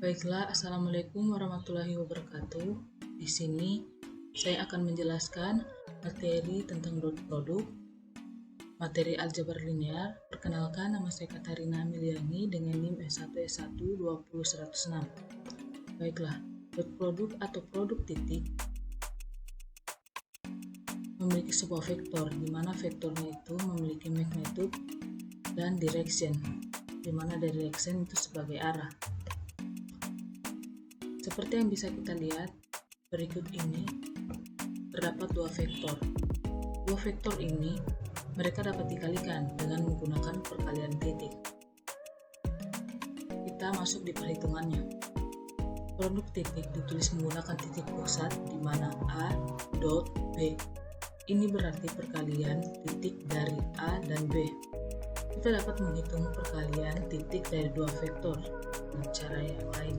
Baiklah, Assalamualaikum warahmatullahi wabarakatuh. Di sini saya akan menjelaskan materi tentang dot produk, materi aljabar linear. Perkenalkan, nama saya Katarina Amiliani dengan NIM S1S1 20106. Baiklah, dot produk atau produk titik memiliki sebuah vektor, di mana vektornya itu memiliki magnitude dan direction, di mana direction itu sebagai arah. Seperti yang bisa kita lihat berikut ini, terdapat dua vektor. Dua vektor ini mereka dapat dikalikan dengan menggunakan perkalian titik. Kita masuk di perhitungannya. Produk titik ditulis menggunakan titik pusat di mana A dot B. Ini berarti perkalian titik dari A dan B. Kita dapat menghitung perkalian titik dari dua vektor dengan cara yang lain.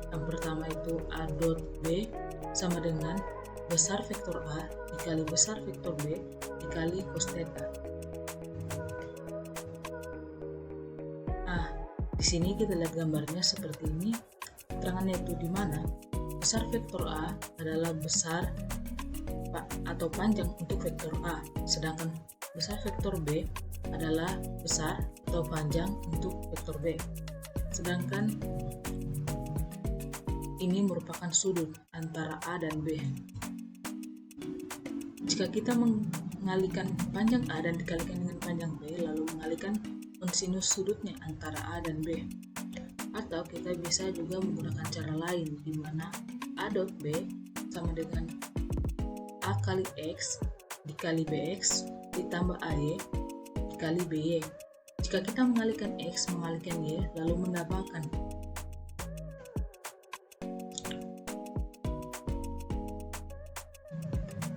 Yang pertama itu A dot B sama dengan besar vektor A dikali besar vektor B dikali cos theta. Nah, di sini kita lihat gambarnya seperti ini. Keterangannya itu di mana besar vektor A adalah besar atau panjang untuk vektor A, sedangkan besar vektor B adalah besar atau panjang untuk vektor B. Sedangkan ini merupakan sudut antara A dan B. Jika kita mengalihkan panjang A dan dikalikan dengan panjang B, lalu mengalihkan kosinus sudutnya antara A dan B. Atau kita bisa juga menggunakan cara lain, di mana A dot B sama dengan A kali X dikali BX ditambah AY dikali BY. Jika kita mengalihkan X mengalihkan Y, lalu mendapatkan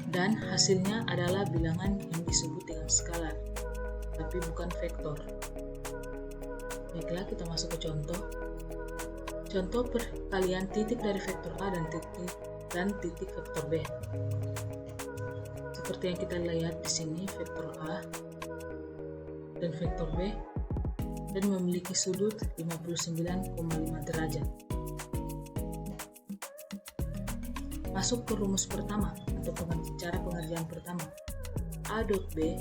dan hasilnya adalah bilangan yang disebut dengan skalar, tapi bukan vektor. Baiklah, kita masuk ke contoh. Contoh perkalian titik dari vektor A dan titik vektor B. Seperti yang kita lihat di sini, vektor A dan vektor B dan memiliki sudut 59,5 derajat. Masuk ke rumus pertama atau cara pengerjaan pertama. A dot B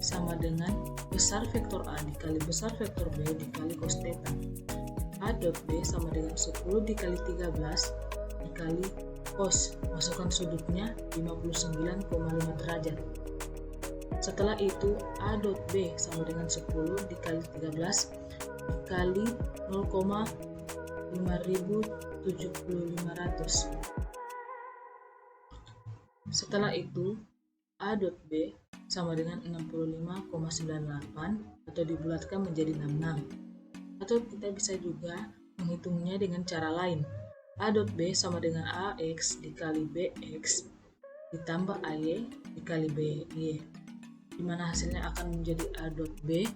sama dengan besar vektor A dikali besar vektor B dikali cos theta. A dot B sama dengan 10 dikali 13 dikali cos, masukkan sudutnya 59,5 derajat. Setelah itu A dot B sama dengan 10 dikali 13 dikali 0,570500. Setelah itu A dot B sama dengan 65,98 atau dibulatkan menjadi 66. Atau kita bisa juga menghitungnya dengan cara lain. A dot B sama dengan AX dikali BX ditambah AY dikali BY, di mana hasilnya akan menjadi A dot B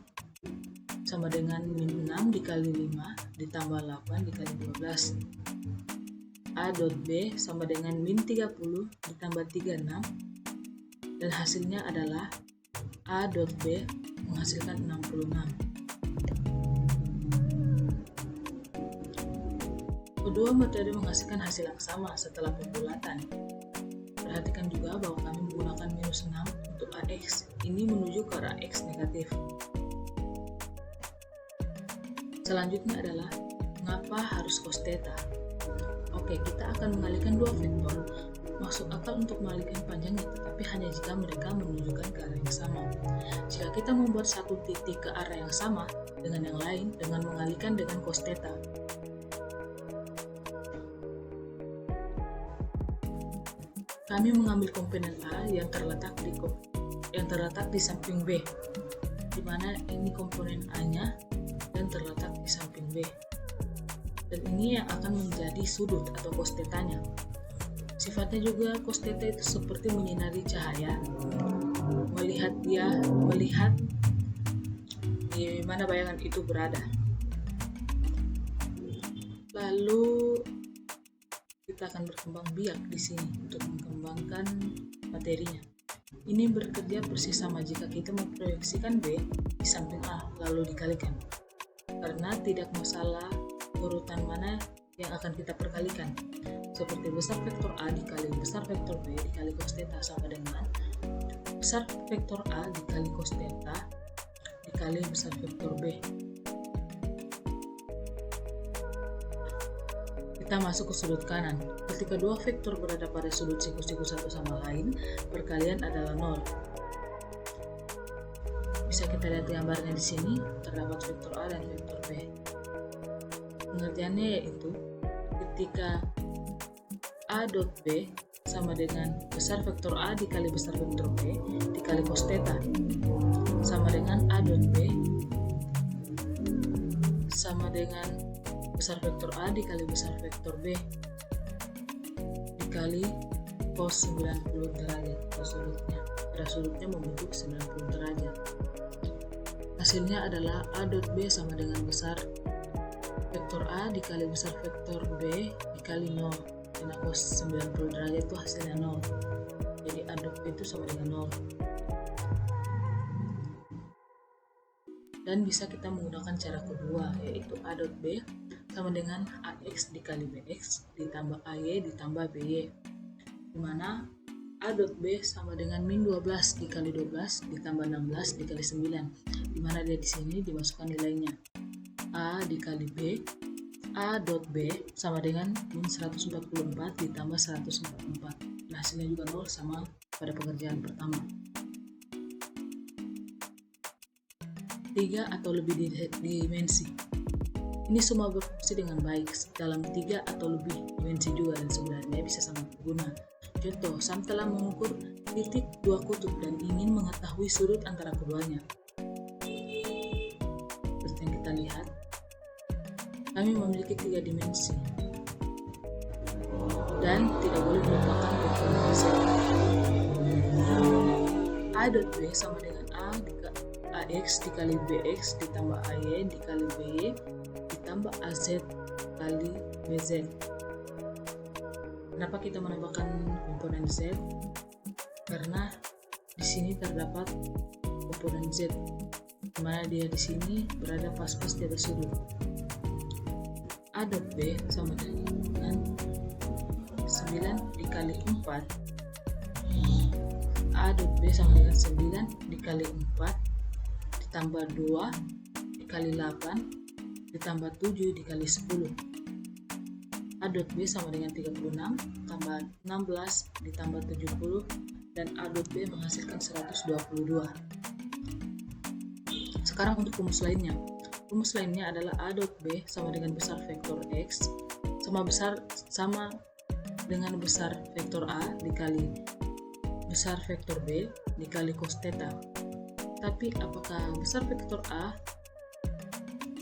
sama dengan min 6 dikali 5 ditambah 8 dikali 12. A dot B sama dengan min 30 ditambah 36, dan hasilnya adalah A dot B menghasilkan 66. Kedua metode menghasilkan hasil yang sama setelah pembulatan. Perhatikan juga bahwa kami menggunakan minus 6 untuk AX. Ini menuju ke arah X negatif. Selanjutnya adalah mengapa harus cos theta. Oke, kita akan mengalihkan dua vektor. Masuk akal untuk mengalihkan panjangnya, tetapi hanya jika mereka menunjukkan ke arah yang sama. Jika kita membuat satu titik ke arah yang sama dengan yang lain dengan mengalihkan dengan cos theta. Kami mengambil komponen A yang terletak di samping B, di mana ini komponen A-nya dan terletak di samping B. Dan ini yang akan menjadi sudut atau cos theta-nya. Sifatnya juga cos theta itu seperti menyinari cahaya, melihat di mana bayangan itu berada. Lalu kita akan berkembang biak di sini untuk mengembangkan materinya. Ini bekerja persis sama jika kita memproyeksikan B di samping A lalu dikalikan. Karena tidak masalah urutan mana yang akan kita perkalikan. Seperti besar vektor A dikali besar vektor B dikali cos theta sama dengan besar vektor A dikali cos theta dikali besar vektor B. Kita masuk ke sudut kanan. Ketika dua vektor berada pada sudut siku-siku satu sama lain, perkalian adalah 0. Bisa kita lihat gambarnya di sini, terdapat vektor A dan vektor B. Pengertiannya yaitu ketika A dot B sama dengan besar vektor A dikali besar vektor B dikali cos theta sama dengan A dot B sama dengan besar vektor A dikali besar vektor B dikali cos 90 derajat pada sudutnya membentuk 90 derajat. Hasilnya adalah A dot B sama dengan besar vektor A dikali besar vektor B dikali 0, karena cos 90 derajat itu hasilnya 0, jadi A dot B itu sama dengan 0. Dan bisa kita menggunakan cara kedua, yaitu A dot B sama dengan AX dikali BX ditambah AY ditambah BY, dimana A dot B sama dengan min 12 dikali 12 ditambah 16 dikali 9, dimana dia di sini dimasukkan nilainya A dikali B. A dot B sama dengan min 144 ditambah 144. Nah, hasilnya juga 0 sama pada pengerjaan pertama. 3 atau lebih dimensi. Ini semua berfungsi dengan baik dalam 3 atau lebih dimensi juga dan sebenarnya bisa sangat berguna. Contoh, Sam telah mengukur titik dua kutub dan ingin mengetahui sudut antara keduanya. Seperti yang kita lihat, kami memiliki 3 dimensi dan tidak boleh melupakan komponen Z. A dot B sama dengan AX dikali BX ditambah AY dikali BY ditambah AZ kali BZ. Kenapa kita menambahkan komponen Z? Karena di sini terdapat komponen Z, di mana dia di sini berada pas-pas di atas sudut. A dot B sama dengan 9 dikali 4. A dot B sama dengan 9 dikali 4 ditambah 2 dikali 8 ditambah 7 dikali 10. A dot B sama dengan 36 tambah 16 ditambah 70 dan A dot B menghasilkan 122. Sekarang untuk rumus lainnya. Rumus lainnya adalah A dot B sama dengan besar vektor X sama dengan besar vektor A dikali besar vektor B dikali cos theta. Tapi apakah besar vektor A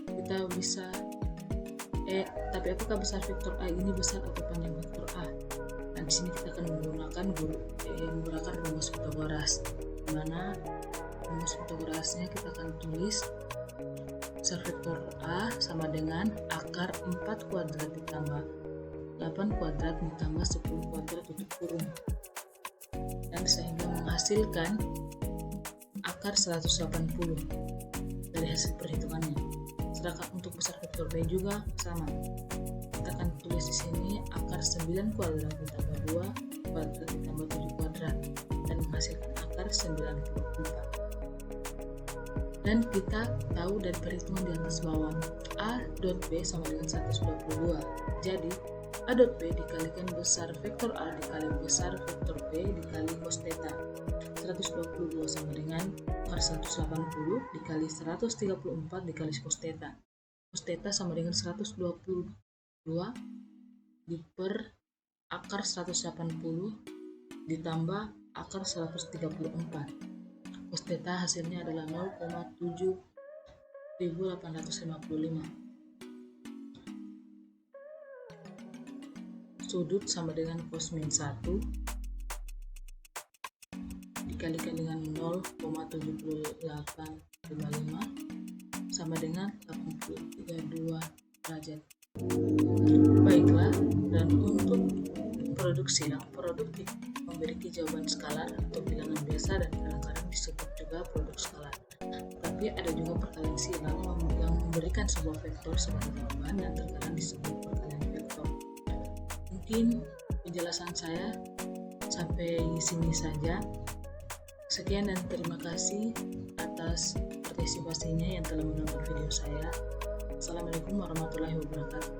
kita bisa tapi apakah besar vektor A ini besar atau panjang vektor A? Nah, di sini kita akan menggunakan rumus Pythagoras. Di mana rumus Pythagorasnya kita akan tulis besar vektor A sama dengan akar 4 kuadrat ditambah 8 kuadrat ditambah 10 kuadrat tutup kurung, dan sehingga menghasilkan akar 180 dari hasil perhitungannya. Sedangkan untuk besar vektor B juga sama. Kita akan tulis di sini akar 9 kuadrat ditambah 2 kuadrat ditambah 7 kuadrat dan menghasilkan akar 94. Dan kita tahu dari perhitungan di atas bawah, A dot B sama dengan 122. Jadi, A dot B dikalikan besar vektor A dikali besar vektor B dikali cos theta. 122 sama dengan akar 180 dikali 134 dikali cos theta. Cos theta sama dengan 122 diper akar 180 ditambah akar 134. Cos theta hasilnya adalah 0,7855. Sudut sama dengan cos min 1 dikalikan dengan 0,7855 sama dengan 83,2 derajat. Baiklah, dan untuk produk silang, produktif memiliki jawaban skalar atau bilangan biasa dan kadang-kadang disebut juga produk skalar. Tapi ada juga perkalian silang yang memberikan sebuah vektor sebagai jawaban dan terkadang disebut perkalian vektor. Mungkin penjelasan saya sampai sini saja. Sekian dan terima kasih atas partisipasinya yang telah menonton video saya. Assalamualaikum warahmatullahi wabarakatuh.